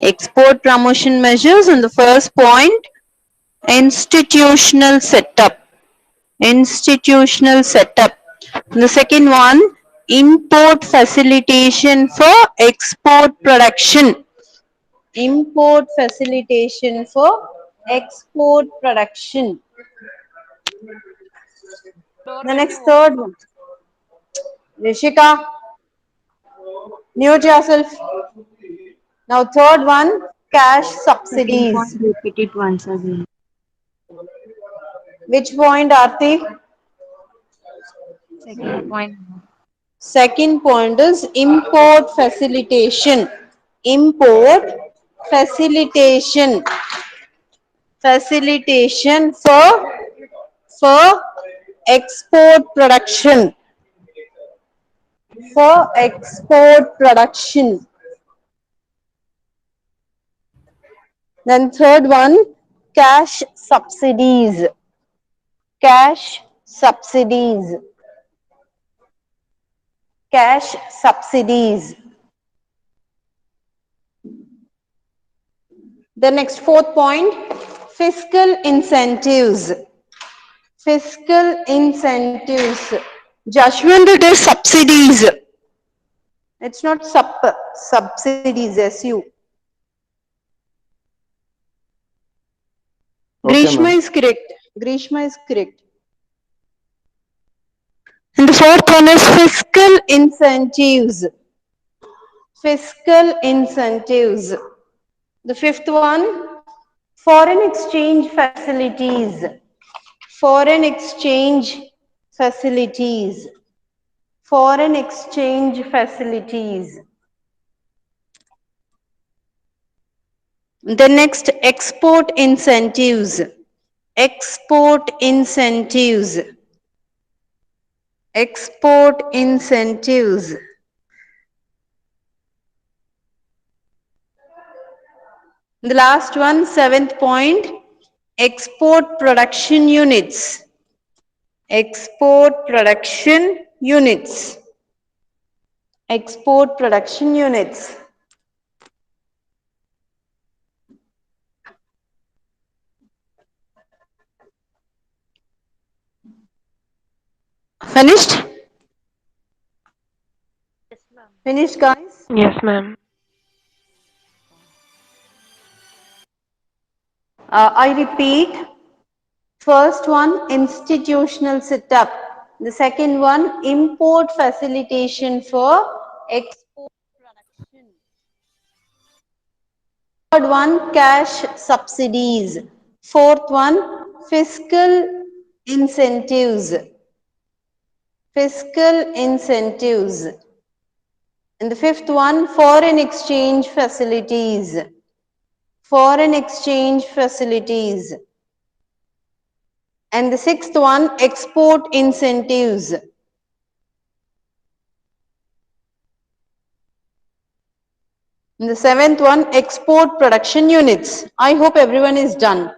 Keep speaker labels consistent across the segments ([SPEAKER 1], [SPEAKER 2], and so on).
[SPEAKER 1] Export promotion measures. And the first point, institutional setup. Institutional setup. And the second one, import facilitation for export production. Import facilitation for export production. The next third one. Rishika, mute yourself. Now third one, cash
[SPEAKER 2] Second point,
[SPEAKER 1] subsidies.
[SPEAKER 2] repeat it once again.
[SPEAKER 1] Which point, Aarti?
[SPEAKER 2] Second point.
[SPEAKER 1] Second point is import facilitation. Import facilitation. Facilitation for export production. For export production. Then third one, cash subsidies. Cash subsidies. Cash subsidies. The next fourth point, fiscal incentives. Fiscal incentives. Jashwant, it is subsidies. It's not subsidies, SU.
[SPEAKER 3] Okay,
[SPEAKER 1] Grishma
[SPEAKER 3] ma'am.
[SPEAKER 1] is correct. Grishma is correct. And the fourth one is fiscal incentives. Fiscal incentives. The fifth one, foreign exchange facilities. Foreign exchange facilities. Foreign exchange facilities. The next, export incentives. Export incentives. Export incentives. The last one, seventh point, export production units. Export production units. Export production units. Finished? Finished, guys?
[SPEAKER 4] Yes, ma'am.
[SPEAKER 1] I repeat, first one, institutional setup. The second one, import facilitation for export production. Third one, cash subsidies. Fourth one, fiscal incentives. Fiscal incentives. And the fifth one, foreign exchange facilities. Foreign exchange facilities. And the sixth one, export incentives. And the seventh one, export production units. I hope everyone is done.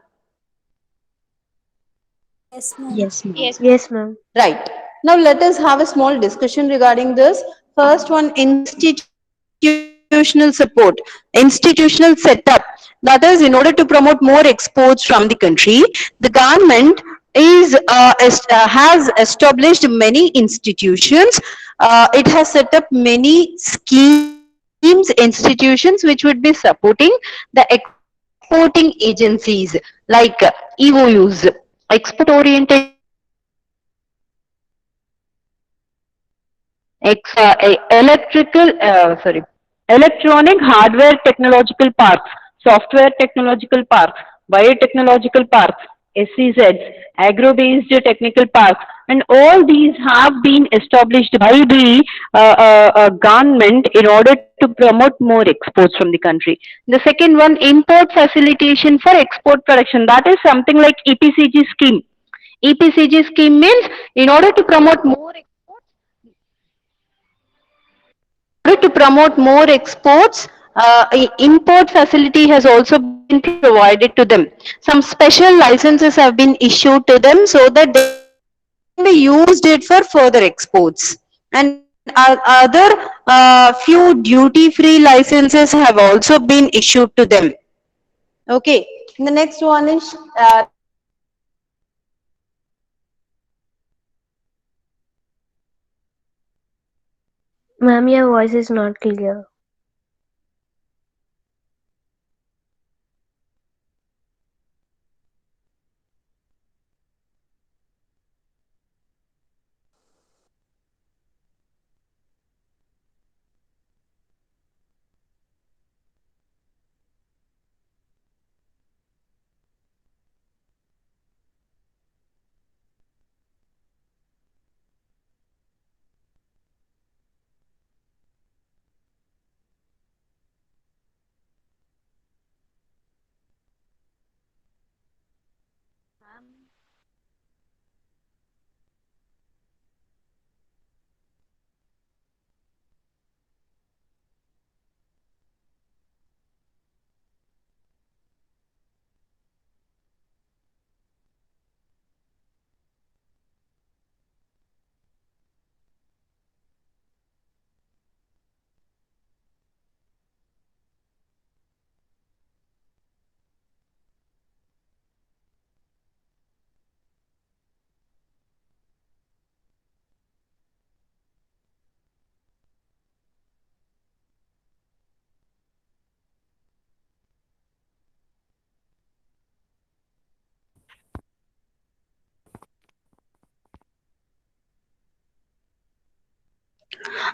[SPEAKER 5] Yes, ma'am.
[SPEAKER 2] Yes, ma'am.
[SPEAKER 4] Yes, ma'am.
[SPEAKER 1] Right. Now let us have a small discussion regarding this. First one, institutional support, institutional setup. That is, in order to promote more exports from the country, the government has established many institutions. It has set up many schemes, institutions which would be supporting the exporting agencies like EOUs, export oriented electronic hardware technological parks, software technological parks, biotechnological parks, SEZs, agro-based technical parks, and all these have been established by the government in order to promote more exports from the country. The second one, import facilitation for export production. That is something like EPCG scheme. EPCG scheme means in order to promote more exports, import facility has also been provided to them. Some special licenses have been issued to them so that they can be used it for further exports. And
[SPEAKER 3] other few duty-free licenses have also been issued to them. Okay, the next one is
[SPEAKER 2] Ma'am, your voice is not clear.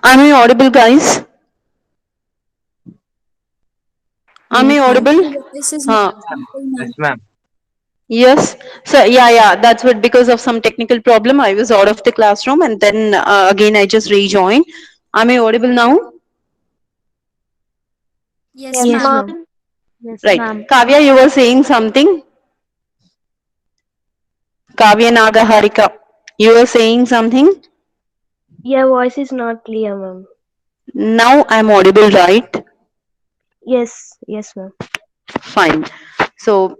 [SPEAKER 3] am I audible, guys? Am I
[SPEAKER 2] Yes, ma'am.
[SPEAKER 3] audible?
[SPEAKER 4] Your voice is not
[SPEAKER 3] Huh.
[SPEAKER 4] audible, ma'am.
[SPEAKER 5] Yes, ma'am.
[SPEAKER 3] Yes. So yeah, that's what, because of some technical problem I was out of the classroom, and then again I just rejoined. Am I audible now?
[SPEAKER 4] Yes,
[SPEAKER 2] Yes,
[SPEAKER 4] ma'am.
[SPEAKER 2] ma'am.
[SPEAKER 3] Right. Kavya, you were saying something. Kavya Nagaharika, you were saying something.
[SPEAKER 2] Your voice is not clear, ma'am.
[SPEAKER 3] Now I'm audible, right?
[SPEAKER 2] Yes, yes, ma'am.
[SPEAKER 3] Fine. So,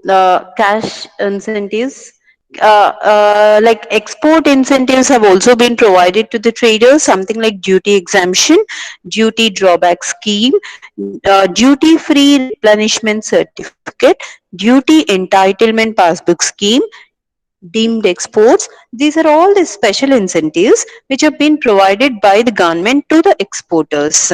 [SPEAKER 3] cash incentives, like export incentives have also been provided to the traders, something like duty exemption, duty drawback scheme, duty-free replenishment certificate, duty entitlement passbook scheme, deemed exports. These are all the special incentives which have been provided by the government to the exporters.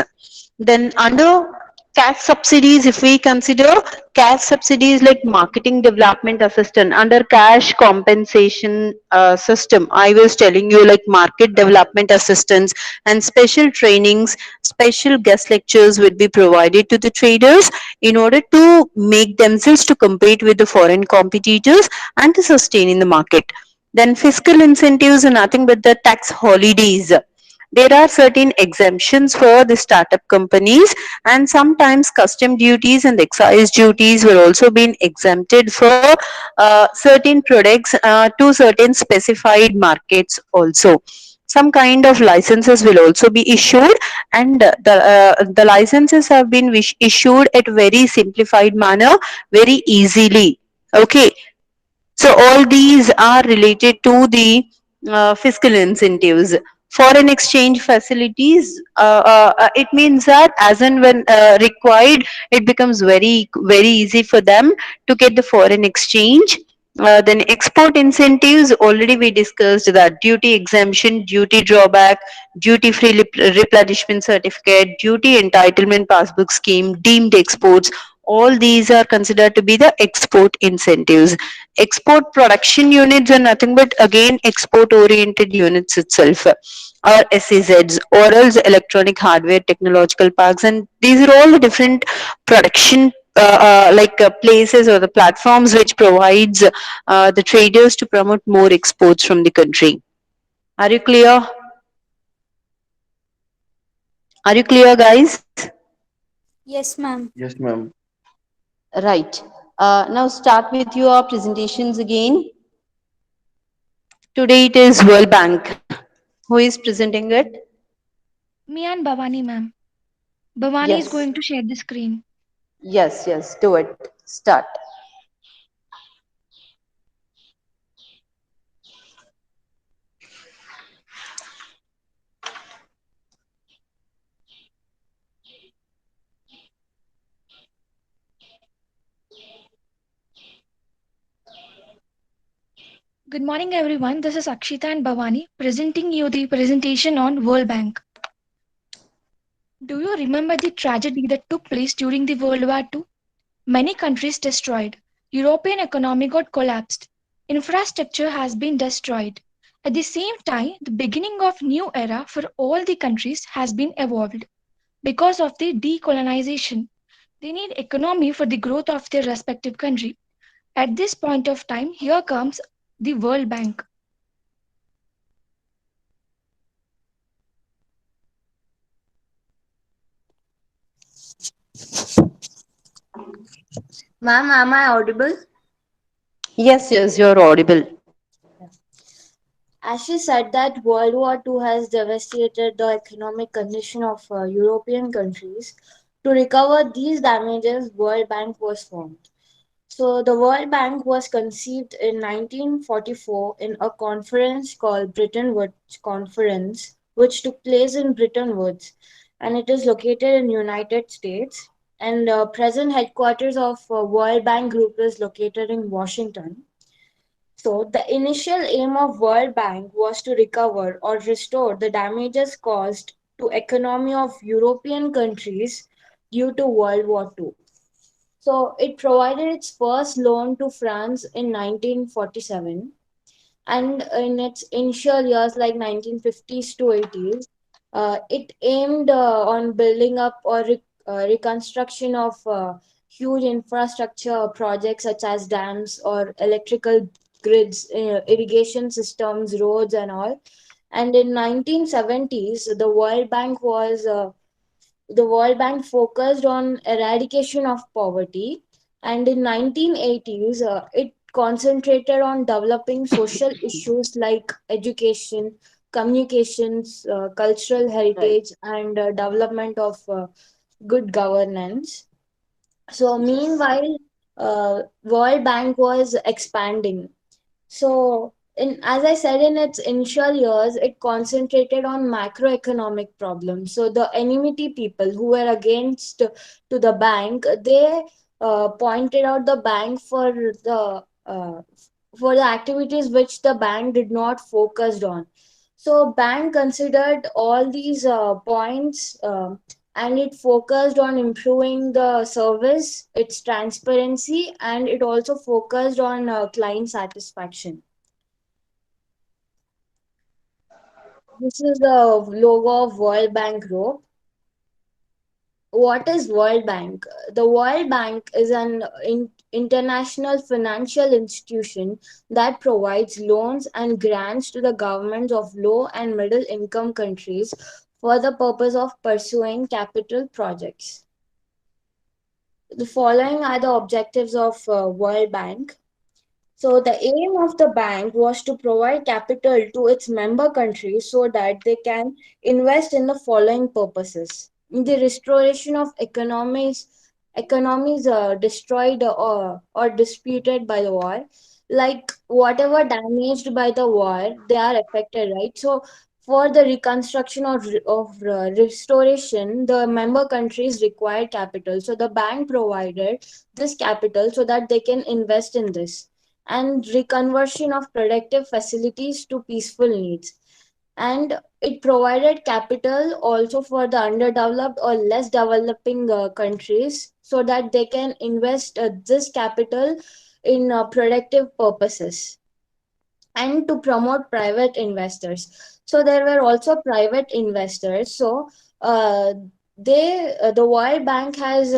[SPEAKER 3] Then under cash subsidies, if we consider cash subsidies like marketing development assistant under cash compensation system, I was telling you like market development assistance and special trainings, special guest lectures would be provided to the traders in order to make themselves to compete with the foreign competitors and to sustain in the market. Then fiscal incentives are nothing but the tax holidays. There are certain exemptions for the startup companies, and sometimes custom duties and excise duties were also being exempted for certain products to certain specified markets also. Some kind of licenses will also be issued, and the licenses have been issued at very simplified manner, very easily. Okay, so all these are related to the fiscal incentives. Foreign exchange facilities, it means that as and when required, it becomes very easy for them to get the foreign exchange. Then export incentives, already we discussed that duty exemption, duty drawback, duty free replenishment certificate, duty entitlement passbook scheme, deemed exports. All these are considered to be the export incentives. Export production units are nothing but again export oriented units itself, or SEZs, orals electronic hardware technological parks, and these are all the different production places or the platforms which provides the traders to promote more exports from the country. Are you clear? Are you clear, guys?
[SPEAKER 4] Yes, ma'am.
[SPEAKER 5] Yes, ma'am.
[SPEAKER 3] Right. Now start with your presentations again. Today it is World Bank. Who is presenting it?
[SPEAKER 6] Me and Bhavani, ma'am. Bhavani is
[SPEAKER 3] Yes.
[SPEAKER 6] going to share the screen.
[SPEAKER 3] Yes, do it. Start.
[SPEAKER 6] Good morning, everyone. This is Akshita and Bhavani presenting you the presentation on World Bank. Do you remember the tragedy that took place during the World War II? Many countries destroyed. European economy got collapsed. Infrastructure has been destroyed. At the same time, the beginning of new era for all the countries has been evolved. Because of the decolonization, they need economy for the growth of their respective country. At this point of time, here comes the World Bank.
[SPEAKER 2] Ma'am, am I audible?
[SPEAKER 3] Yes, yes, you're audible.
[SPEAKER 2] As she said that World War II has devastated the economic condition of European countries. To recover these damages, World Bank was formed. So the World Bank was conceived in 1944 in a conference called Bretton Woods Conference, which took place in Bretton Woods, and it is located in United States. And present headquarters of World Bank Group is located in Washington. So the initial aim of World Bank was to recover or restore the damages caused to economy of European countries due to World War II. So it provided its first loan to France in 1947, and in its initial years like 1950s to 80s, it aimed on building up or reconstruction of huge infrastructure projects such as dams or electrical grids, irrigation systems, roads and all. And in 1970s, the World Bank focused on eradication of poverty, and in 1980s, it concentrated on developing social issues like education, communications, cultural
[SPEAKER 3] Right.
[SPEAKER 2] heritage, and development of good governance. So,
[SPEAKER 3] Yes.
[SPEAKER 2] meanwhile, World Bank was expanding. So, as I said, in its initial years, it concentrated on macroeconomic problems. So, the enmity people who were against to the bank, they pointed out the bank for the activities which the bank did not focused on. So, bank considered all these points. And it focused on improving the service, its transparency, and it also focused on client satisfaction. This is the logo of World Bank Group. What is World Bank? The World Bank is an international financial institution that provides loans and grants to the governments of low and middle income countries for the purpose of pursuing capital projects. The following are the objectives of World Bank. So the aim of the bank was to provide capital to its member countries so that they can invest in the following purposes: in the restoration of economies destroyed or disputed by the war, like whatever damaged by the war, they are affected, right? So for the reconstruction of restoration, the member countries required capital. So the bank provided this capital so that they can invest in this, and reconversion of productive facilities to peaceful needs. And it provided capital also for the underdeveloped or less developing countries so that they can invest this capital in productive purposes, and to promote private investors. So there were also private investors. So uh, the World Bank has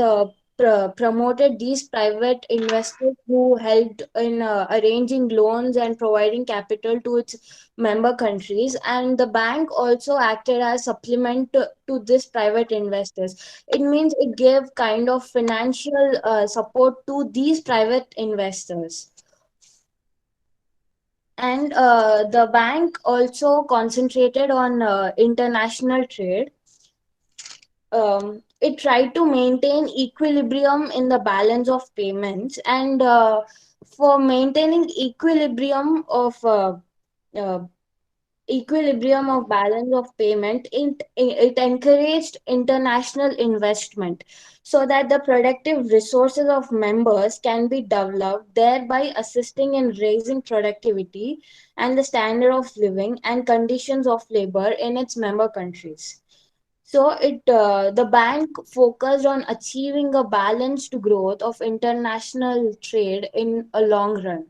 [SPEAKER 2] promoted these private investors who helped in arranging loans and providing capital to its member countries, and the bank also acted as supplement to this private investors. It means it gave kind of financial support to these private investors. And the bank also concentrated on international trade. It tried to maintain equilibrium in the balance of payments, and for maintaining equilibrium of uh, equilibrium of balance of payment, it encouraged international investment so that the productive resources of members can be developed, thereby assisting in raising productivity and the standard of living and conditions of labor in its member countries. So the bank focused on achieving a balanced growth of international trade in a long run.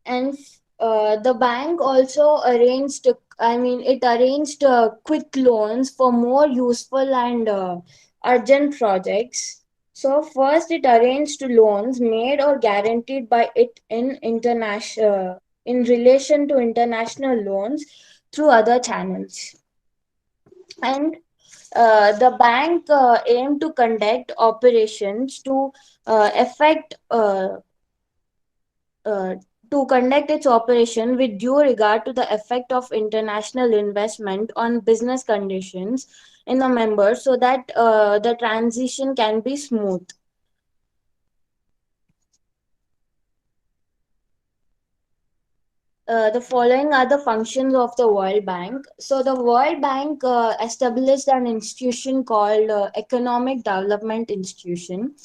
[SPEAKER 2] And the bank also arranged, it arranged quick loans for more useful and urgent projects. So first, it arranged loans made or guaranteed by it in relation to international loans through other channels. And the bank aimed to conduct operations uh, to conduct its operation with due regard to the effect of international investment on business conditions in the members so that the transition can be smooth. The following are the functions of the World Bank. So, the World Bank established an institution called Economic Development Institution.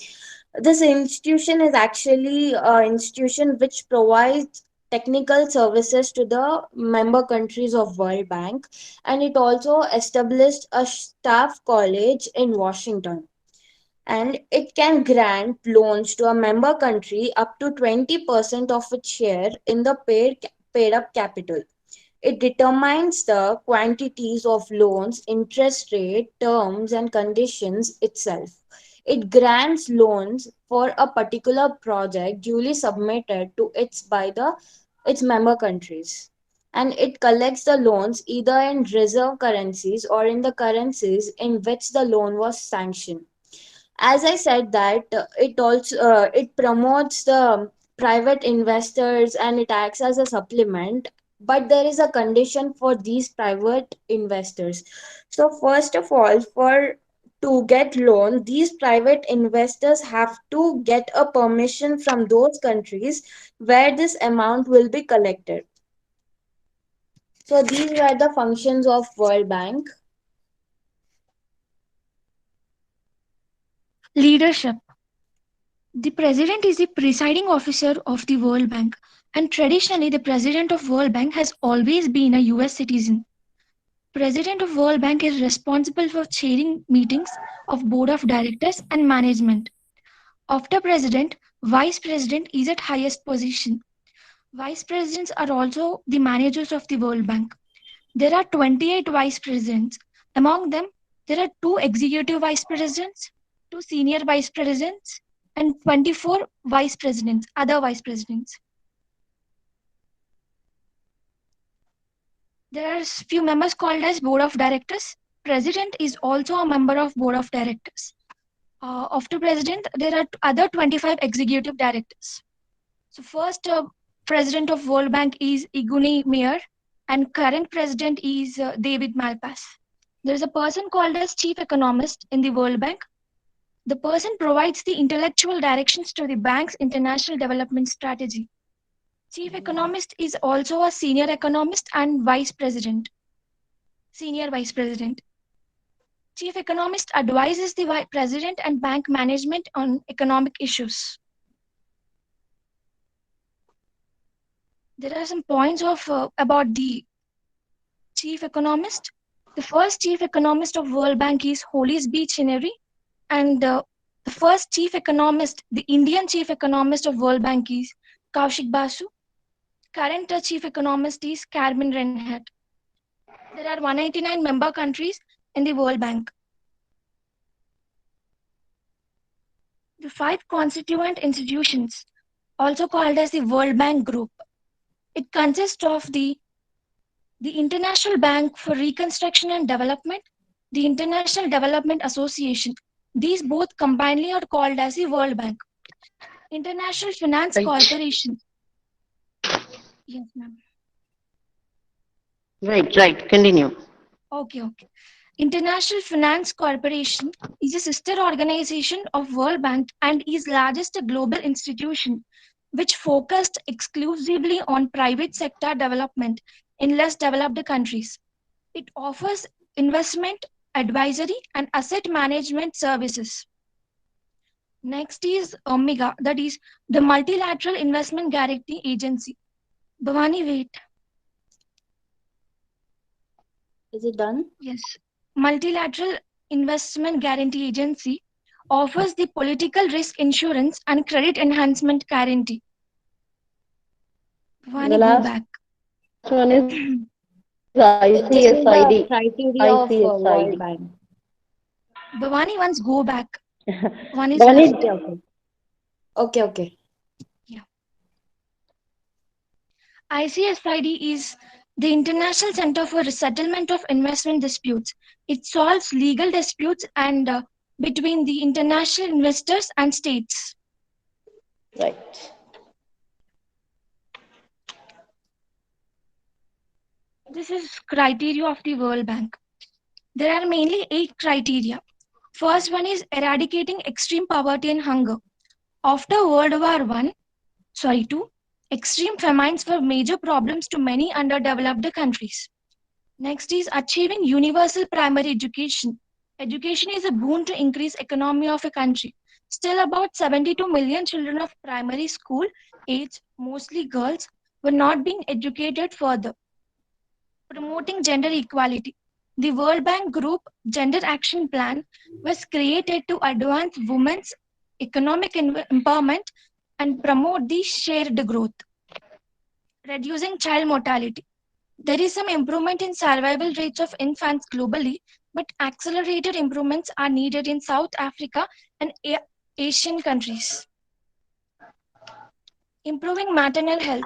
[SPEAKER 2] This institution is actually an institution which provides technical services to the member countries of World Bank, and it also established a staff college in Washington, and it can grant loans to a member country up to 20% of its share in the paid up capital. It determines the quantities of loans, interest rate, terms, and conditions itself. It grants loans for a particular project duly submitted to its member countries. And it collects the loans either in reserve currencies or in the currencies in which the loan was sanctioned. As I said that it promotes the private investors and it acts as a supplement, but there is a condition for these private investors. So first of all, for to get loan, these private investors have to get a permission from those countries where this amount will be collected. So these were the functions of World Bank.
[SPEAKER 6] Leadership. The president is the presiding officer of the World Bank, and traditionally the president of World Bank has always been a US citizen. President of World Bank is responsible for chairing meetings of board of directors and management. After president, vice president is at highest position. Vice presidents are also the managers of the World Bank. There are 28 vice presidents. Among them, there are 2 executive vice presidents, 2 senior vice presidents, and 24 vice presidents, other vice presidents. There are few members called as board of directors. President is also a member of board of directors. After president, there are other 25 executive directors. So first president of World Bank is Iguni Meir, and current president is David Malpass. There is a person called as chief economist in the World Bank. The person provides the intellectual directions to the bank's international development strategy. Chief economist is also a senior economist and vice president. Senior vice president. Chief economist advises the president and bank management on economic issues. There are some points about the chief economist. The first chief economist of World Bank is Hollis B. Chinnery, and the first chief economist, the Indian chief economist of World Bank is Kaushik Basu. Current chief economist is Carmen Reinhardt. There are 189 member countries in the World Bank. The 5 constituent institutions, also called as the World Bank Group. It consists of the International Bank for Reconstruction and Development, the International Development Association. These both combinedly are called as the World Bank. International Finance
[SPEAKER 3] Right.
[SPEAKER 6] Corporation. Yes, ma'am.
[SPEAKER 3] Right. Continue.
[SPEAKER 6] Okay. International Finance Corporation is a sister organization of World Bank and is largest global institution which focused exclusively on private sector development in less developed countries. It offers investment, advisory, and asset management services. Next is Omega, that is the Multilateral Investment Guarantee Agency. Bhavani, wait.
[SPEAKER 2] Is it done?
[SPEAKER 6] Yes. Multilateral Investment Guarantee Agency offers the political risk insurance and credit enhancement guarantee.
[SPEAKER 5] The
[SPEAKER 6] Bhavani, go
[SPEAKER 5] last
[SPEAKER 6] back.
[SPEAKER 5] one is
[SPEAKER 2] This is the
[SPEAKER 5] ICSID.
[SPEAKER 2] criteria of World
[SPEAKER 5] ICSID.
[SPEAKER 2] Bank.
[SPEAKER 6] Bhavani, once go back. One is
[SPEAKER 5] Bhavani,
[SPEAKER 2] Okay, okay. Okay, okay.
[SPEAKER 6] ICSID is the International Center for Settlement of Investment Disputes. It solves legal disputes and between the international investors and states.
[SPEAKER 5] right.
[SPEAKER 6] This is criteria of the World Bank. There are mainly 8 criteria. First one is eradicating extreme poverty and hunger. After World War II, extreme famines were major problems to many underdeveloped countries. Next is achieving universal primary education. Education is a boon to increase economy of a country. Still about 72 million children of primary school age, mostly girls, were not being educated further. Promoting gender equality. The World Bank Group Gender Action Plan was created to advance women's economic empowerment and promote the shared growth. Reducing child mortality. There is some improvement in survival rates of infants globally, but accelerated improvements are needed in South Africa and Asian countries. Improving maternal health.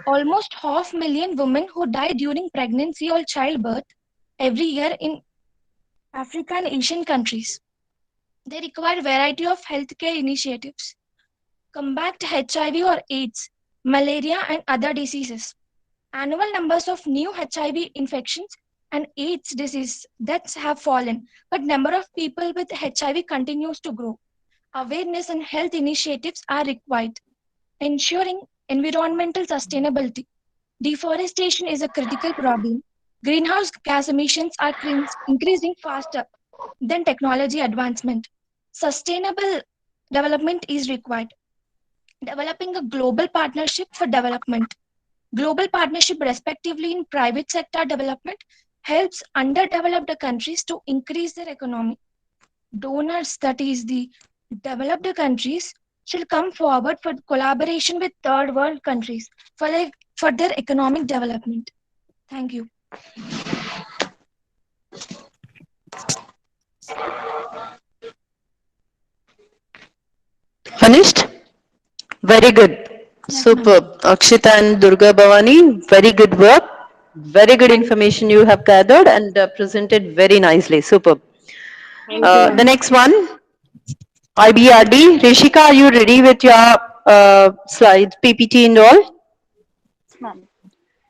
[SPEAKER 6] Almost 500,000 women who die during pregnancy or childbirth every year in Africa and Asian countries. They require variety of healthcare initiatives. Combat HIV or AIDS, malaria and other diseases. Annual numbers of new HIV infections and AIDS disease deaths have fallen, but number of people with HIV continues to grow. Awareness and health initiatives are required. Ensuring environmental sustainability. Deforestation is a critical problem. Greenhouse gas emissions are increasing faster than technology advancement. Sustainable development is required. Developing a global partnership for development. Global partnership, respectively, in private sector development helps underdeveloped countries to increase their economy. Donors, that is, the developed countries, should come forward for collaboration with third world countries for their economic development. Thank you.
[SPEAKER 3] Finished? Very good.
[SPEAKER 6] Yes,
[SPEAKER 3] Superb. Akshita and Durga Bhavani, very good work. Very good information you have gathered and presented very nicely. Superb.
[SPEAKER 2] Thank you,
[SPEAKER 3] The
[SPEAKER 2] ma'am.
[SPEAKER 3] next one, IBRD. Rishika, are you ready with your slides, PPT and all?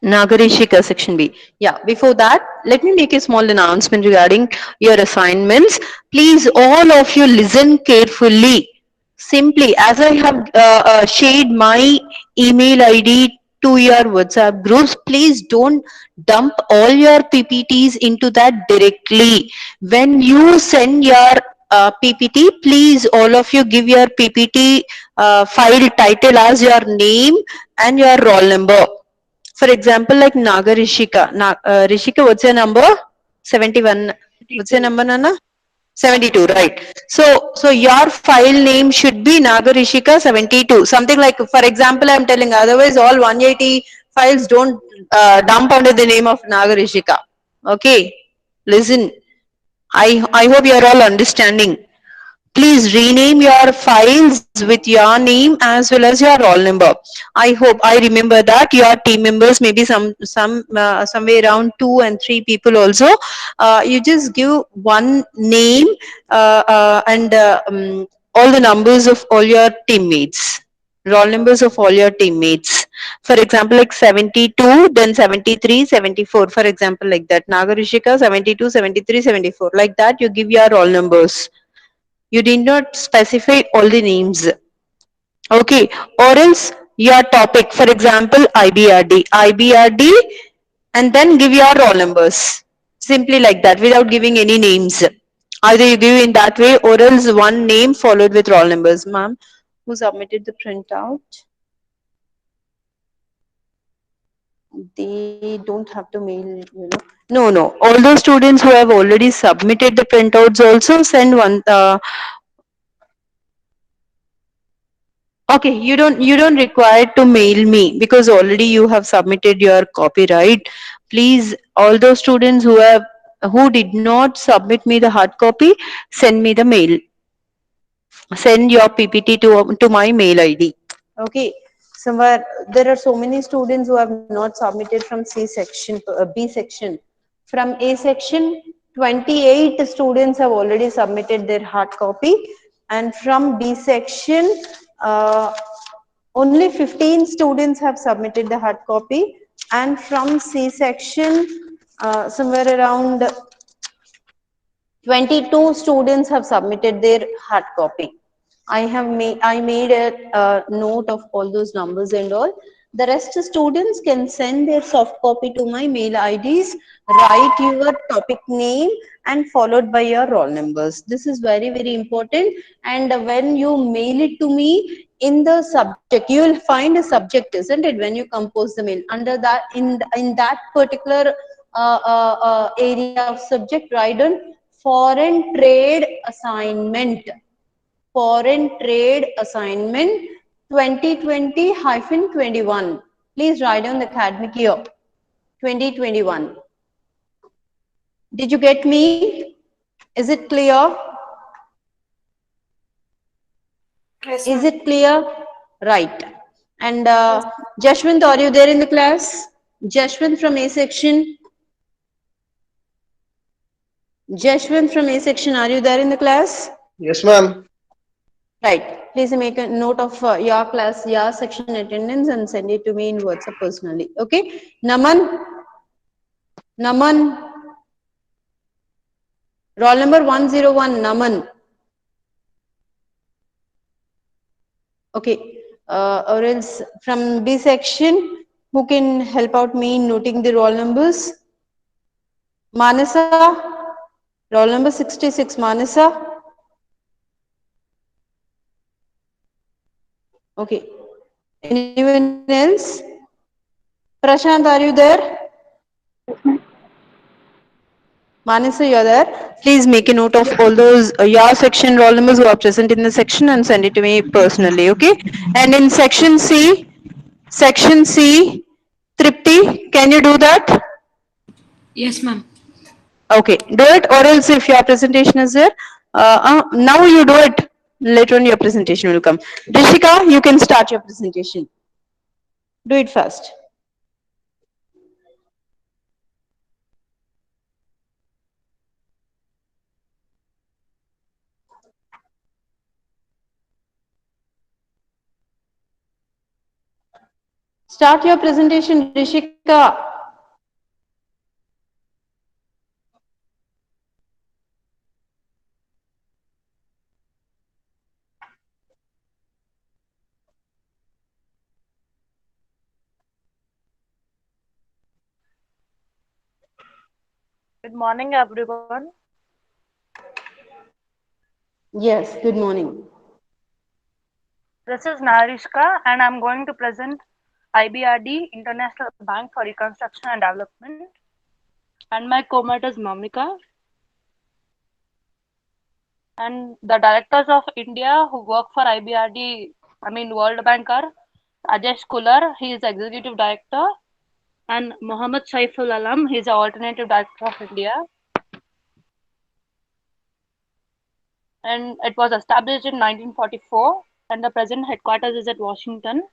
[SPEAKER 3] Nagarishika, section B. Yeah, before that, let me make a small announcement regarding your assignments. Please, all of you listen carefully. Simply, as I have shared my email ID to your WhatsApp groups, please don't dump all your PPTs into that directly. When you send your PPT, please all of you give your PPT file title as your name and your roll number. For example, like Naga Rishika. Rishika, what's your number? 71. What's your number, Nana? 72, right. So your file name should be Naga Rishika 72. Something like, for example, I'm telling, otherwise all 180 files don't dump under the name of Naga Rishika. Okay. Listen, I hope you're all understanding. Please rename your files with your name as well as your roll number. I hope I remember that your team members, maybe somewhere around 2 and 3 people also. You just give one name and all the numbers of all your teammates, roll numbers of all your teammates. For example, like 72, then 73, 74. For example, like that. Nagarishika 72, 73, 74. Like that, you give your roll numbers. You did not specify all the names. Okay, or else your topic, for example, IBRD, and then give your roll numbers. Simply like that, without giving any names. Either you give in that way or else one name followed with roll numbers. Ma'am, who submitted the printout? They don't have to mail. No, no. All those students who have already submitted the printouts also send one. Okay, you don't require to mail me because already you have submitted your copyright. Please, all those students who did not submit me the hard copy, send me the mail. Send your PPT to my mail ID. Okay. Somewhere there are so many students who have not submitted from C section, B section. From A section, 28 students have already submitted their hard copy, and from B section, only 15 students have submitted the hard copy, and from C section, somewhere around 22 students have submitted their hard copy. I made a note of all those numbers and all. The rest students can send their soft copy to my mail IDs, write your topic name and followed by your roll numbers. This is very, very important. And when you mail it to me, in the subject, you will find a subject, isn't it? When you compose the mail, under that, in that particular area of subject, write on foreign trade assignment. Foreign trade assignment 2020-21. Please write down the academic year 2021. Did you get me? Is it clear?
[SPEAKER 4] Yes,
[SPEAKER 3] Is
[SPEAKER 4] ma'am.
[SPEAKER 3] it clear? Right. And Jashwant, are you there in the class? Jashwant from A section. Jashwant from A section, are you there in the class?
[SPEAKER 7] Yes, ma'am.
[SPEAKER 3] Right. Please make a note of your class, your section attendance and send it to me in WhatsApp personally. Okay. Naman. Naman. Roll number 101, Naman. Okay. Or else from B section, who can help out me in noting the roll numbers? Manasa. Roll number 66, Manasa. Okay. Anyone else? Prashant, are you there? Manasa, you're there. Please make a note of all those your section roll numbers who are present in the section and send it to me personally, okay? And in section C, Tripti, can you do that?
[SPEAKER 4] Yes, ma'am.
[SPEAKER 3] Okay, do it, or else if your presentation is there, now you do it. Later on, your presentation will come. Rishika, you can start your presentation. Do it fast. Start your presentation, Rishika.
[SPEAKER 8] Good morning, everyone.
[SPEAKER 3] Yes, good morning.
[SPEAKER 8] This is Narishka, and I'm going to present IBRD, International Bank for Reconstruction and Development. And my co-mod is Mamika. And the directors of India who work for IBRD, World Bank are Ajesh Kular, he is Executive Director, and Mohammad Saiful Alam, he is the Alternative Director of India. And it was established in 1944, and the present headquarters is at Washington,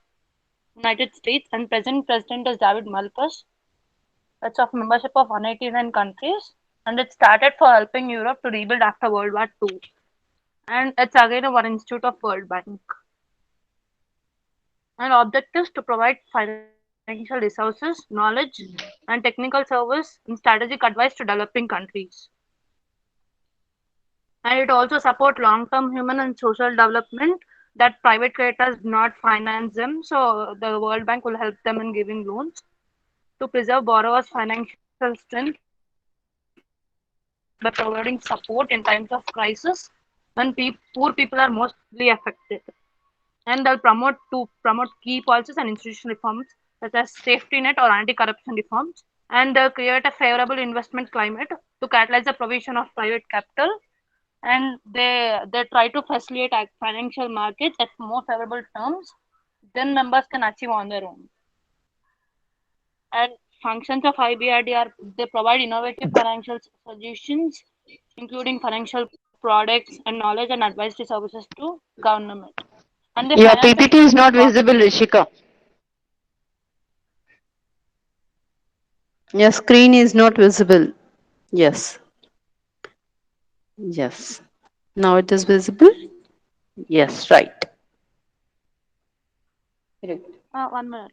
[SPEAKER 8] United States, and present president is David Malpass. It's of membership of 189 countries, and it started for helping Europe to rebuild after World War II. And it's again a one institute of World Bank. And objectives to provide financial resources, knowledge, and technical service and strategic advice to developing countries. And it also support long-term human and social development that private creditors do not finance them. So the World Bank will help them in giving loans to preserve borrowers' financial strength by providing support in times of crisis when poor people are mostly affected. And they'll promote key policies and institutional reforms such as safety net or anti-corruption reforms, and they'll create a favorable investment climate to catalyze the provision of private capital, and they try to facilitate financial markets at more favorable terms than members can achieve on their own. And functions of IBRD are they provide innovative financial solutions, including financial products and knowledge and advisory services to government. And they
[SPEAKER 3] Your
[SPEAKER 8] finance the
[SPEAKER 3] PPT is not visible, Rishika. Your screen is not visible. Yes. Yes. Now it is visible. Yes, right. Correct.
[SPEAKER 8] 1 minute.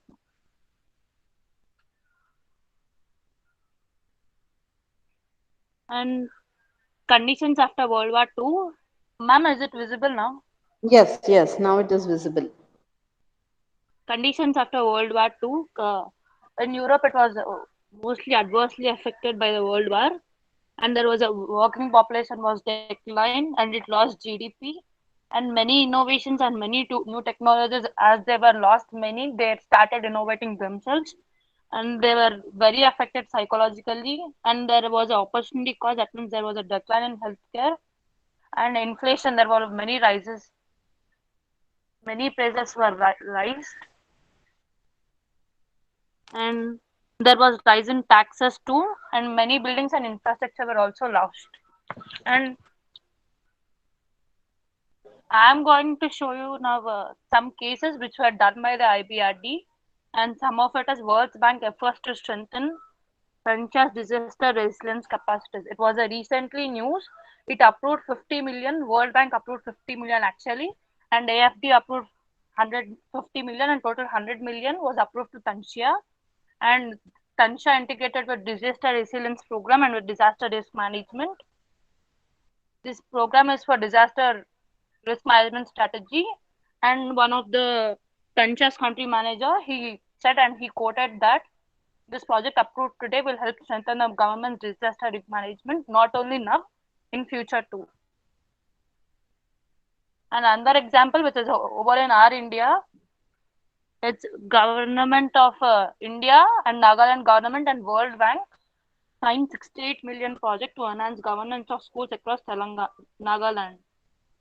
[SPEAKER 8] And conditions after World War II. Ma'am, is it visible now?
[SPEAKER 3] Yes, yes. Now it is visible.
[SPEAKER 8] Conditions after World War II. In Europe, it was mostly adversely affected by the World War, and there was a working population was declined, and it lost GDP, and many innovations and many new technologies. As they were lost, many they started innovating themselves, and they were very affected psychologically, and there was an opportunity cost. That means there was a decline in healthcare and inflation. There were many rises, many prices were raised, and there was rise in taxes too, and many buildings and infrastructure were also lost. And I'm going to show you now some cases which were done by the IBRD, and some of it is World Bank efforts to strengthen French's disaster resilience capacities. It was a recently news. It approved 50 million. World Bank approved 50 million actually, and AFD approved 150 million, and total 100 million was approved to Tansia. And Tansha integrated with disaster resilience program and with disaster risk management. This program is for disaster risk management strategy, and one of the Tansha's country manager he said, and he quoted that this project approved today will help strengthen the government's disaster risk management not only now, in future too. And another example which is over in our India, it's government of India and Nagaland government and World Bank signed 68 million project to enhance governance of schools across Nagaland.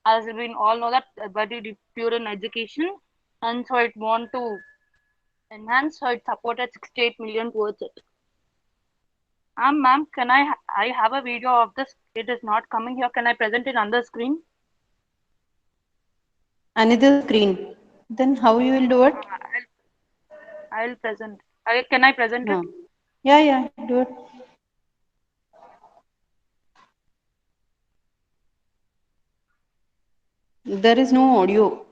[SPEAKER 8] As we all know that very pure in education, and so it want to enhance, so it supported 68 million towards it. Ma'am, can I have a video of this? It is not coming here. Can I present it on the screen?
[SPEAKER 3] Another screen. Then how you will do it?
[SPEAKER 8] I'll present. Can I present it?
[SPEAKER 3] No. Yeah, yeah, do it. There is no audio.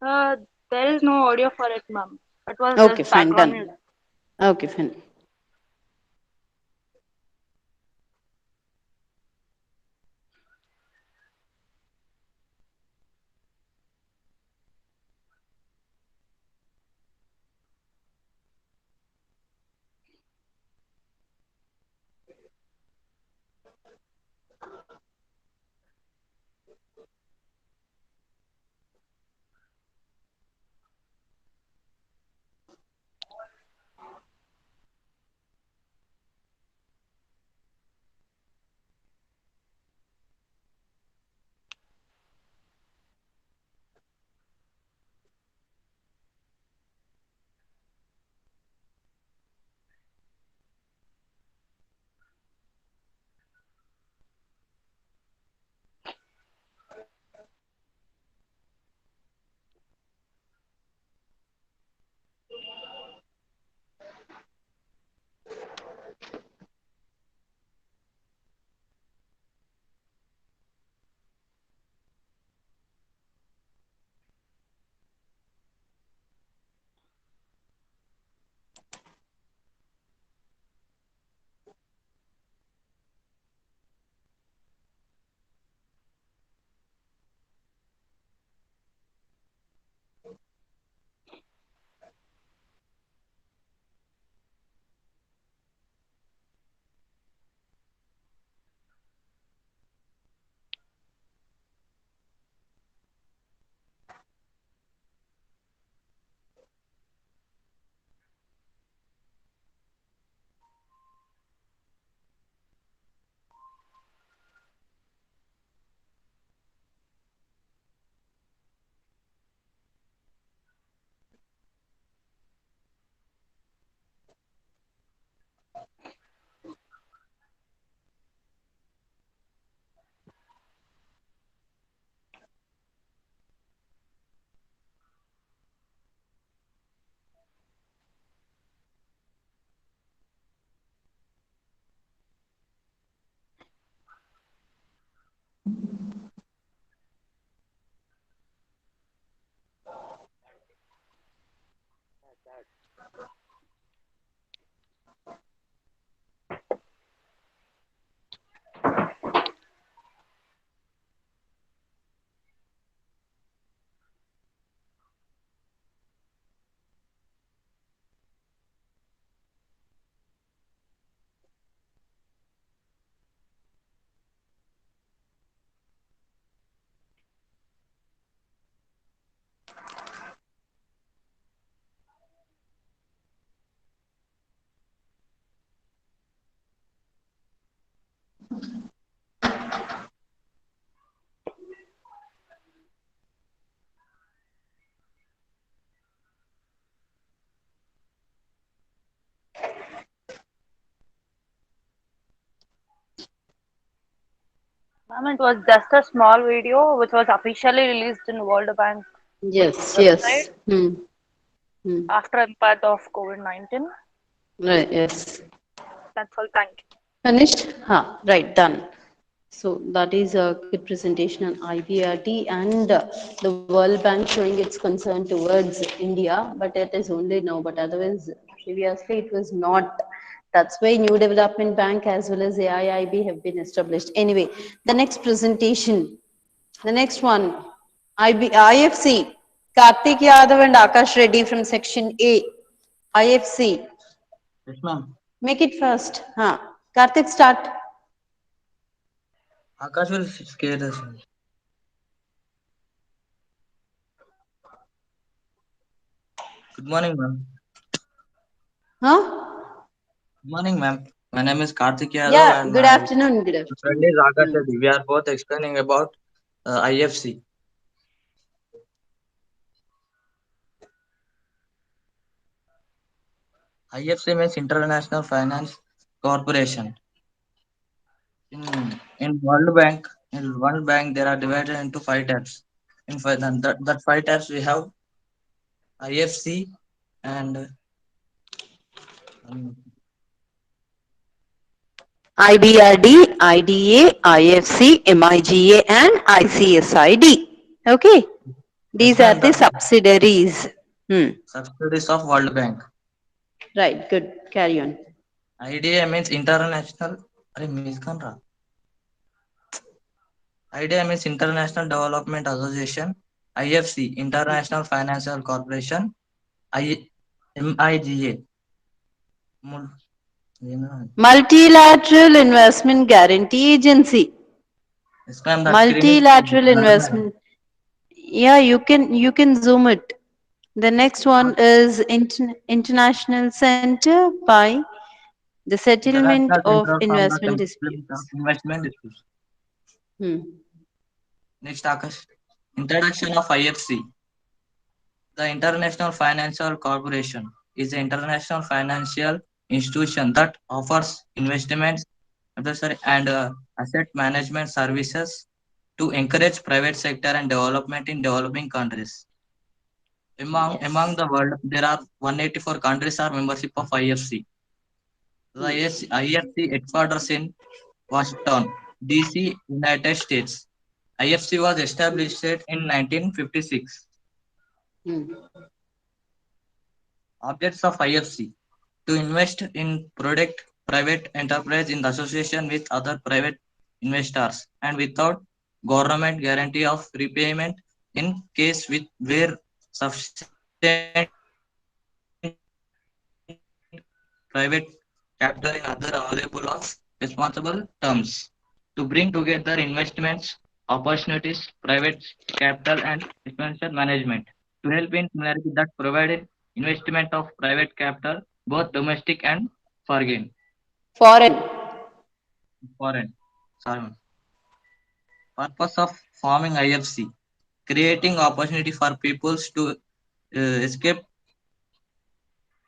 [SPEAKER 8] Uh, there is no audio for it, ma'am. It was
[SPEAKER 3] Okay,
[SPEAKER 8] just
[SPEAKER 3] fine,
[SPEAKER 8] background
[SPEAKER 3] done.
[SPEAKER 8] music.
[SPEAKER 3] Okay, fine.
[SPEAKER 8] Ma'am, it was just a small video which was officially released in World Bank
[SPEAKER 3] Yes,
[SPEAKER 8] website
[SPEAKER 3] yes. Hmm. Hmm.
[SPEAKER 8] after impact of COVID-19.
[SPEAKER 3] Right, yes.
[SPEAKER 8] That's all. Thank you.
[SPEAKER 3] Finished? Right, done. So that is a good presentation on IBRD and the World Bank showing its concern towards India, but it is only now, but otherwise previously it was not. That's why New Development Bank as well as AIIB have been established. Anyway, the next presentation, the next one, IFC, Karthik Yadav and Akash Reddy from section A, IFC.
[SPEAKER 7] Yes, ma'am.
[SPEAKER 3] Make it fast. Karthik, start.
[SPEAKER 7] Akash will scare us. Good morning, ma'am.
[SPEAKER 3] Huh?
[SPEAKER 7] Good morning, ma'am. My name is Karthik Yadav
[SPEAKER 3] Yeah,
[SPEAKER 7] and
[SPEAKER 3] good
[SPEAKER 7] my
[SPEAKER 3] afternoon. Good afternoon.
[SPEAKER 7] friend is Akash Reddy. We are both explaining about IFC. IFC means International Finance Corporation. In World Bank, there are divided into 5 types. That 5 types we have IFC and um,
[SPEAKER 3] IBRD, IDA, IFC, MIGA, and ICSID. Okay,
[SPEAKER 7] yes,
[SPEAKER 3] these are
[SPEAKER 7] ma'am.
[SPEAKER 3] the
[SPEAKER 7] The
[SPEAKER 3] subsidiaries.
[SPEAKER 7] subsidiaries of World Bank.
[SPEAKER 3] Right, good. Carry on.
[SPEAKER 7] IDA means International. अरे miss कौन रहा? IDA means International Development Association. IFC International Financial Corporation. MIGA. Mul- ये ना-
[SPEAKER 3] Multilateral Investment Guarantee Agency.
[SPEAKER 7] Yes, ma'am. That screen is
[SPEAKER 3] Multilateral
[SPEAKER 7] blurred, ma'am.
[SPEAKER 3] Investment. Yeah, you can zoom it. The next one is International Center by the Settlement
[SPEAKER 7] International
[SPEAKER 3] of
[SPEAKER 7] Center from the
[SPEAKER 3] Investment
[SPEAKER 7] Settlement of
[SPEAKER 3] Disputes.
[SPEAKER 7] Investment Disputes.
[SPEAKER 3] Hmm.
[SPEAKER 7] Next, Akash. Introduction of IFC. The International Financial Corporation is an international financial institution that offers investments and asset management services to encourage private sector and development in developing countries. Among the world, there are 184 countries are membership of IFC. The IFC headquarters in Washington, D.C., United States. IFC was established in 1956.
[SPEAKER 3] Hmm.
[SPEAKER 7] Objects of IFC to invest in product private enterprise in association with other private investors and without government guarantee of repayment in case with where sufficient private capital in other available on responsible terms to bring together investments, opportunities, private capital and financial management to help in similarity that provided investment of private capital both domestic and foreign.
[SPEAKER 3] Foreign.
[SPEAKER 7] Foreign. Sorry. Purpose of forming IFC: creating opportunity for peoples to escape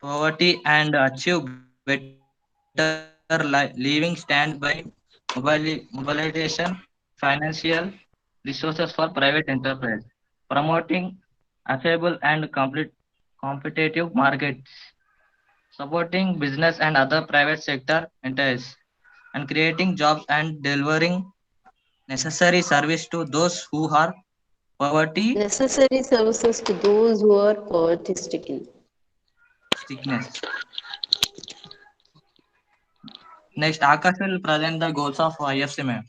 [SPEAKER 7] poverty and achieve better living stand by mobilization financial resources for private enterprise, promoting affordable and competitive markets, supporting business and other private sector entities, and creating jobs and delivering necessary service to those who are poverty
[SPEAKER 3] Necessary services to those who are poverty stricken.
[SPEAKER 7] sickness. Next, Akash will present the goals of IFC, ma'am.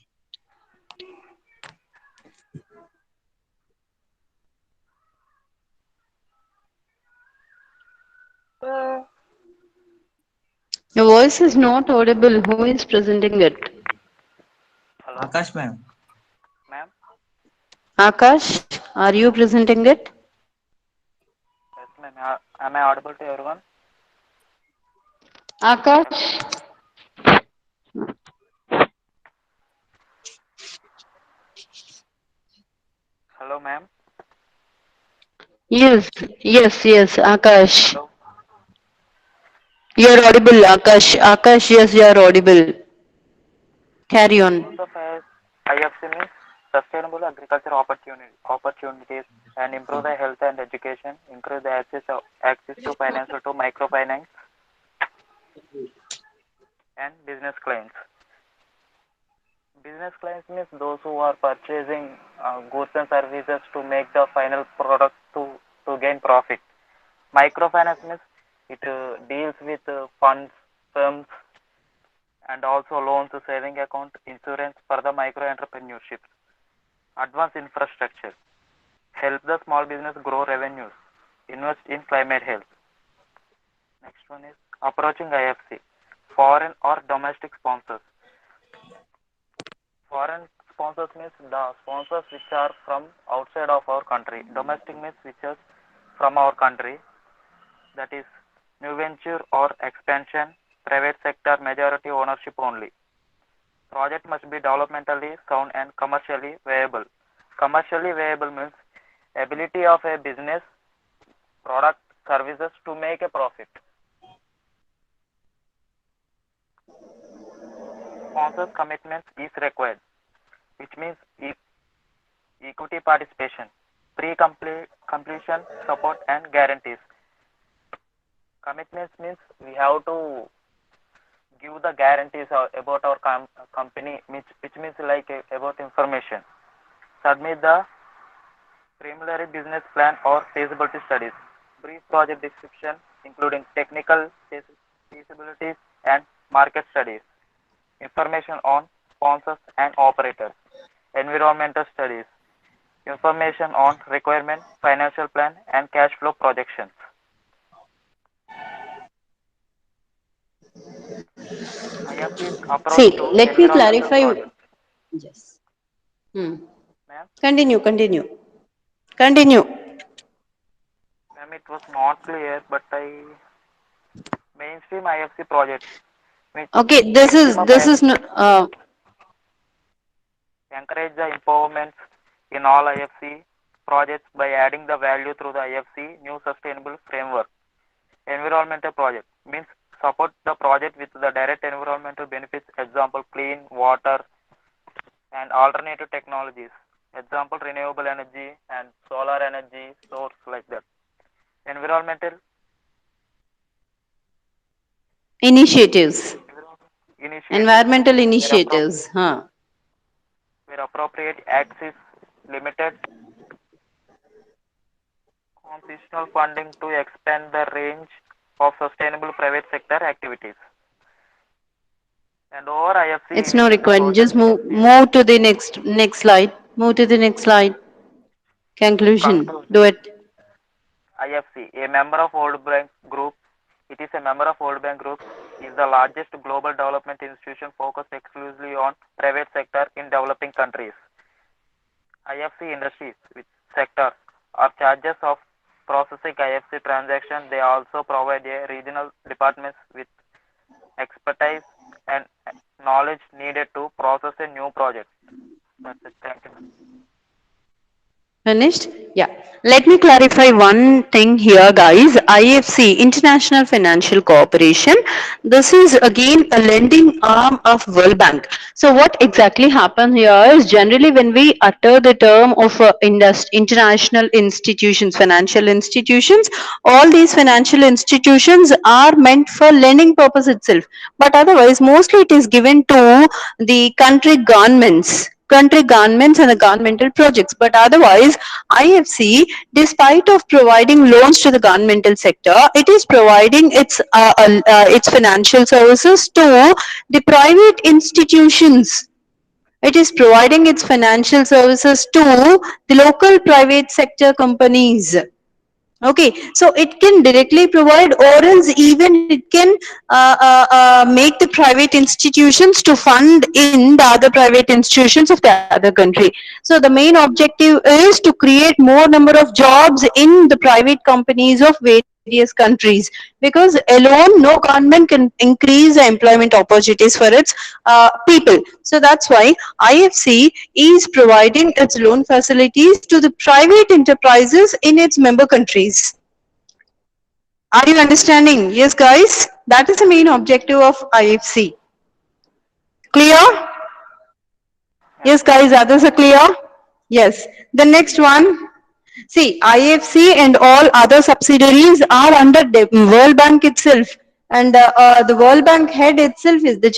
[SPEAKER 3] Your voice is not audible. Who is presenting it?
[SPEAKER 9] Hello,
[SPEAKER 7] Akash, ma'am.
[SPEAKER 9] ma'am.
[SPEAKER 3] Akash, are you presenting it?
[SPEAKER 9] Yes, ma'am. Am I audible to everyone?
[SPEAKER 3] Akash?
[SPEAKER 9] Hello, ma'am.
[SPEAKER 3] Yes, Akash.
[SPEAKER 9] Hello.
[SPEAKER 3] You're audible, Akash. Akash, yes, you're audible. Carry on.
[SPEAKER 9] Goals of IFC. IFC means sustainable agriculture opportunities and improve the health and education, increase the access to financial to microfinance and business clients. Business clients means those who are purchasing goods and services to make the final product to gain profit. Microfinance means it deals with funds, firms, and also loans, saving account, insurance for the micro entrepreneurship. Advanced infrastructure help the small business grow revenues, invest in climate health. Next one is approaching IFC, foreign or domestic sponsors. Foreign sponsors means the sponsors which are from outside of our country. Domestic means which is from our country. That is new venture or expansion, private sector majority ownership only. Project must be developmentally sound and commercially viable. Commercially viable means ability of a business, product, services to make a profit. Sponsors commitment is required, which means equity participation, pre-completion support and guarantees. Commitments means we have to give the guarantees about our company, which means like about information. Submit the preliminary business plan or feasibility studies. Brief project description including technical feasibilities and market studies. Information on sponsors and operators. Environmental studies. Information on requirement, financial plan and cash flow projections. IFC's approach
[SPEAKER 3] See,
[SPEAKER 9] to
[SPEAKER 3] let me
[SPEAKER 9] environmental
[SPEAKER 3] clarify.
[SPEAKER 9] projects.
[SPEAKER 3] Yes. Hmm.
[SPEAKER 9] Ma'am,
[SPEAKER 3] Continue, continue. Continue.
[SPEAKER 9] ma'am, it was not clear, but mainstream IFC projects.
[SPEAKER 3] Okay, this is no,
[SPEAKER 9] encourage the empowerment in all IFC projects by adding the value through the IFC new sustainable framework. Environmental project means support the project with the direct environmental benefits, example clean water and alternative technologies, example renewable energy and solar energy source like that. Environmental
[SPEAKER 3] initiatives,
[SPEAKER 9] initiatives
[SPEAKER 3] environmental initiatives, huh?
[SPEAKER 9] where appropriate access limited constitutional funding to expand the range of sustainable private sector activities. And over IFC
[SPEAKER 3] It's no
[SPEAKER 9] initiative
[SPEAKER 3] requirement.
[SPEAKER 9] process
[SPEAKER 3] Just move to the next slide. Move to the next slide. Conclusion.
[SPEAKER 9] conclusion.
[SPEAKER 3] Do it.
[SPEAKER 9] IFC, a member of World Bank Group, it is a member of World Bank Group, is the largest global development institution focused exclusively on private sector in developing countries. IFC industries with sector are charges of processing IFC transaction. They also provide a regional departments with expertise and knowledge needed to process a new project. That's it. Thank you.
[SPEAKER 3] Finished? Yeah. Let me clarify one thing here, guys. IFC, International Financial Corporation. This is again a lending arm of World Bank. So what exactly happens here is generally when we utter the term of international institutions, financial institutions, all these financial institutions are meant for lending purpose itself. But otherwise, mostly it is given to the country governments and the governmental projects. But otherwise, IFC, despite of providing loans to the governmental sector, it is providing its financial services to the private institutions. It is providing its financial services to the local private sector companies. Okay, so it can directly provide, or else even it can make the private institutions to fund in the other private institutions of the other country. So the main objective is to create more number of jobs in the private companies of various countries, because alone no government can increase the employment opportunities for its people. So that's why IFC is providing its loan facilities to the private enterprises in its member countries. Are you understanding? Yes, guys? That is the main objective of IFC. Clear? Yes, guys, others are clear? Yes. The next one. See, IFC and all other subsidiaries are under World Bank itself, and the World Bank head itself is the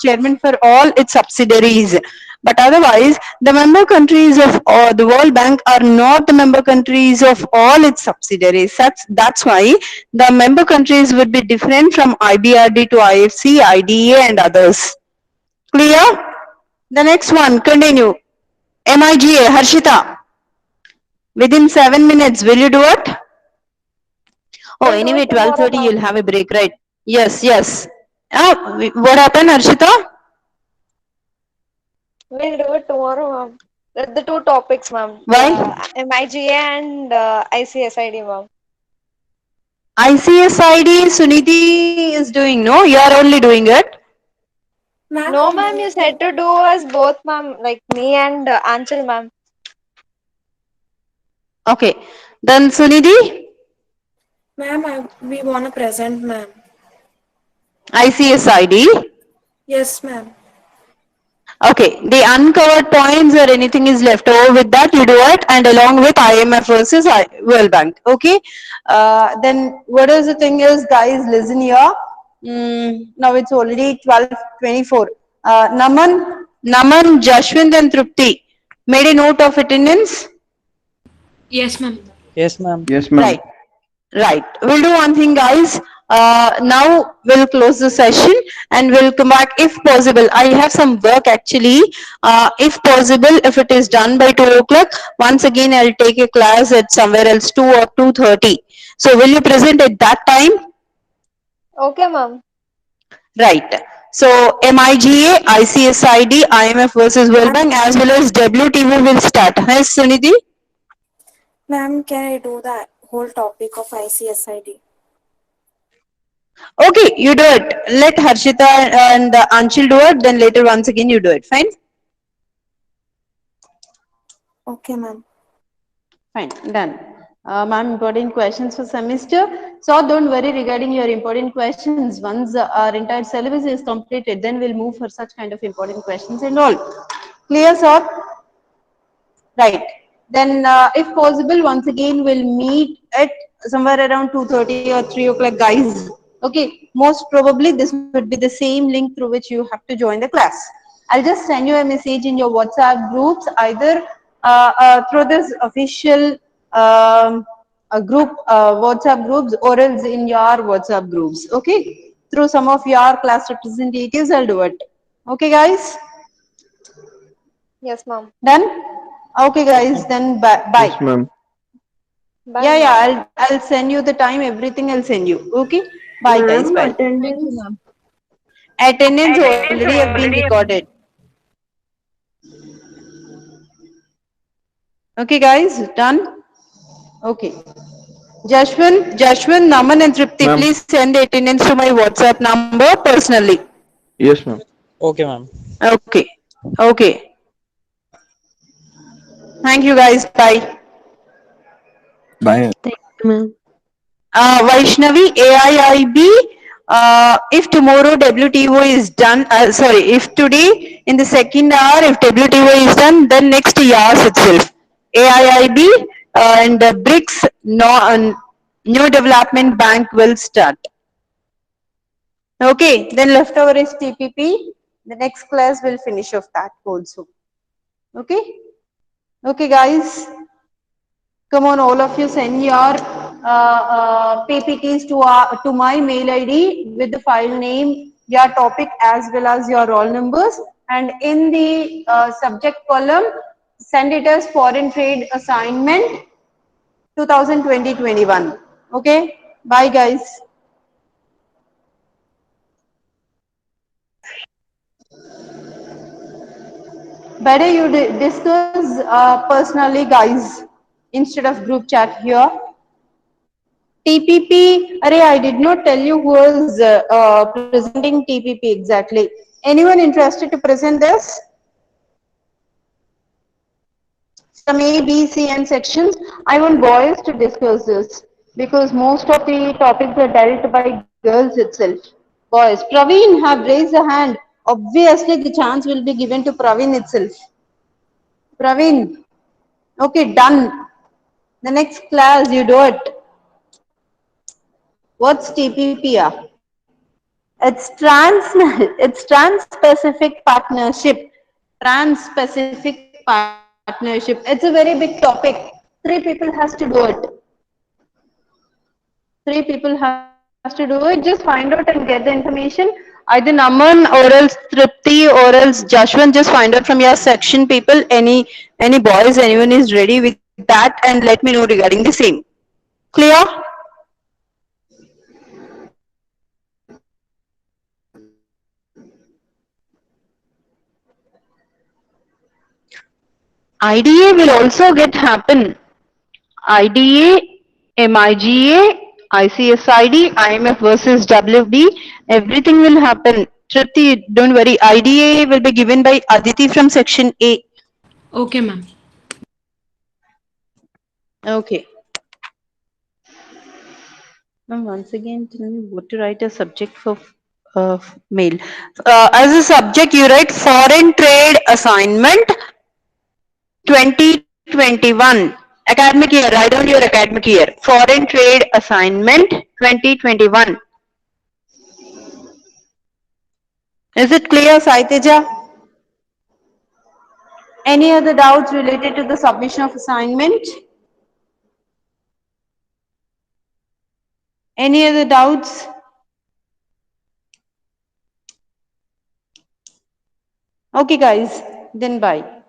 [SPEAKER 3] chairman for all its subsidiaries. But otherwise, the member countries of the World Bank are not the member countries of all its subsidiaries. That's why the member countries would be different from IBRD to IFC, IDA, and others. Clear? The next one, continue. MIGA, Harshita. Within 7 minutes, will you do it? Oh,
[SPEAKER 5] We'll do
[SPEAKER 3] anyway,
[SPEAKER 5] it tomorrow,
[SPEAKER 3] 12:30
[SPEAKER 5] ma'am.
[SPEAKER 3] you'll have a break, right? Yes, yes. What happened, Harshita?
[SPEAKER 5] We'll do it tomorrow, ma'am. The two topics, ma'am.
[SPEAKER 3] Why?
[SPEAKER 5] MIGA and ICSID, ma'am.
[SPEAKER 3] ICSID, Suniti is doing, no? You are only doing it.
[SPEAKER 5] No, ma'am, you said to do us both, ma'am. Like me and Anchal, ma'am.
[SPEAKER 3] Okay. Then Suniti,
[SPEAKER 4] Ma'am, we want to present, ma'am.
[SPEAKER 3] ICSID.
[SPEAKER 4] Yes, ma'am.
[SPEAKER 3] Okay, the uncovered points or anything is left over with that, you do it, and along with IMF versus World Bank. Okay, then what is the thing is, guys, listen here. Now it's already 12:24. Naman, Jashwant, and Trupti made a note of attendance.
[SPEAKER 4] Yes, ma'am.
[SPEAKER 10] Yes, ma'am.
[SPEAKER 11] Yes, ma'am.
[SPEAKER 3] Right. Right. We'll do one thing, guys. Now we'll close the session and we'll come back if possible. I have some work actually. If possible, if it is done by 2 o'clock, once again I'll take a class at somewhere else 2 or 2:30. So will you present at that time?
[SPEAKER 5] Okay, ma'am.
[SPEAKER 3] Right. So MIGA, ICSID, IMF versus World Bank as well as WTO will start. Yes, Sunidhi?
[SPEAKER 4] Ma'am, can I do that whole topic of ICSID?
[SPEAKER 3] Okay, you do it. Let Harshita and Anshul do it. Then later, once again, you do it. Fine?
[SPEAKER 4] Okay, ma'am.
[SPEAKER 3] Fine. Done. Ma'am, important questions for semester. So don't worry regarding your important questions. Once our entire syllabus is completed, then we'll move for such kind of important questions and all. Clear, sir? Right. Then, if possible, once again, we'll meet at somewhere around 2:30 or 3 o'clock, guys. Okay. Most probably, this would be the same link through which you have to join the class. I'll just send you a message in your WhatsApp groups, either through this official WhatsApp groups, or else in your WhatsApp groups. Okay. Through some of your class representatives, I'll do it. Okay, guys.
[SPEAKER 5] Yes, ma'am.
[SPEAKER 3] Done? Okay, guys, then bye.
[SPEAKER 11] Yes, ma'am.
[SPEAKER 5] Bye,
[SPEAKER 3] Yeah,
[SPEAKER 5] ma'am.
[SPEAKER 3] I'll send you the time, everything I'll send you. Okay? Bye, guys, bye.
[SPEAKER 2] Attendance, ma'am.
[SPEAKER 3] Attendance already have been recorded. Okay, guys, done? Okay. Jashwant, Naman and Tripti,
[SPEAKER 11] Ma'am.
[SPEAKER 3] please send the attendance to my WhatsApp number personally.
[SPEAKER 11] Yes, ma'am.
[SPEAKER 10] Okay, ma'am.
[SPEAKER 3] Okay. Okay. Thank you, guys. Bye.
[SPEAKER 11] Bye.
[SPEAKER 3] Vaishnavi, AIIB, if tomorrow WTO is done, if today in the second hour, if WTO is done, then next YAS itself. AIIB and BRICS, New Development Bank will start. Okay, then leftover is TPP. The next class will finish off that also. Okay? Okay, guys. Come on, all of you send your PPTs to my mail ID with the file name, your topic as well as your roll numbers, and in the subject column, send it as foreign trade assignment 2020-21. Okay, bye guys. Better you discuss personally, guys, instead of group chat here. TPP, I did not tell you who was presenting TPP exactly. Anyone interested to present this? Some A, B, C and sections. I want boys to discuss this because most of the topics are dealt by girls itself. Boys. Praveen have raised a hand. Obviously, the chance will be given to Praveen itself. Praveen, okay, done. The next class, you do it. What's TPPR? It's it's trans-Pacific partnership. Trans-Pacific partnership. It's a very big topic. 3 people has to do it. 3 people has to do it. Just find out and get the information. Either Naman or else Tripti or else Jashwan. Just find out from your section people. Any boys, anyone is ready with that, and let me know regarding the same. Clear? IDA will also get happen. IDA, MIGA, ICSID, IMF versus WB, everything will happen. Tripti, don't worry. IDA will be given by Aditi from section A.
[SPEAKER 10] Okay, ma'am.
[SPEAKER 3] Okay. Now, once again, tell me what to write a subject for mail. As a subject, you write foreign trade assignment 2021. Academic year, write down your academic year. Foreign trade assignment 2021. Is it clear, Saiteja? Any other doubts related to the submission of assignment? Any other doubts? Okay, guys, then bye.